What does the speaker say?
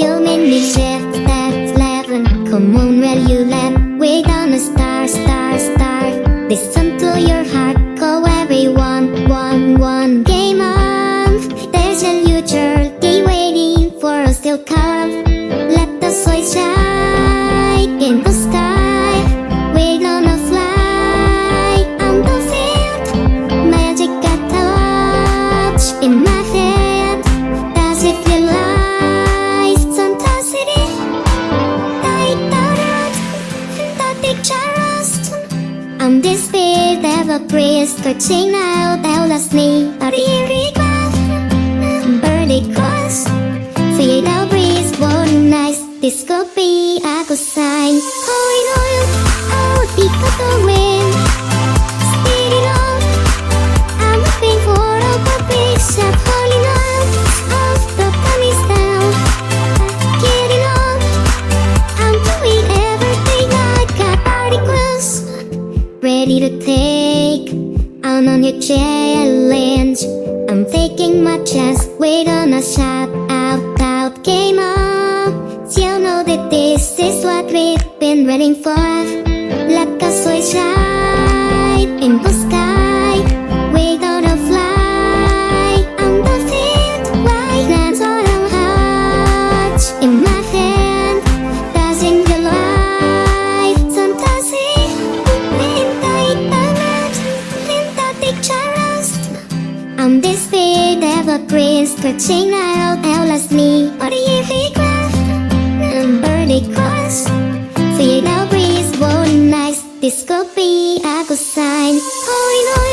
You made me shift that level. Come on, where you left. We're gonna start. Listen to your heart. Call everyone. One game on. There's a future. They waiting for us to come. Let the sun shine in the sky. We're gonna fly on the field. Magic got touch in my hand. Does it feel like fantasy? Like the road and the pictures. On this field, ever breeze stretching out endlessly. A really good birdie cross. Feel the breeze, blowing nice. This could be a good sign. Holding on, oh, because the wind. Speeding on, I'm hoping for a good big shot. Holding on, oh, the time is down. Getting on, I'm doing everything I got. Particles, ready to take on a new challenge. I'm taking my chance. We're gonna shout out, game on. You know that this is what we've been waiting for. Let the sun shine in the sky. We're gonna fly on the field. Right now, so I'm hot in my hand. Doesn't feel like fantasy. In the internet, in the pictures. On this field, evergreen, stretching out endlessly. What do you think? Birdie cross. Feel the breeze, blowing nice. This could be a good sign. Holding on.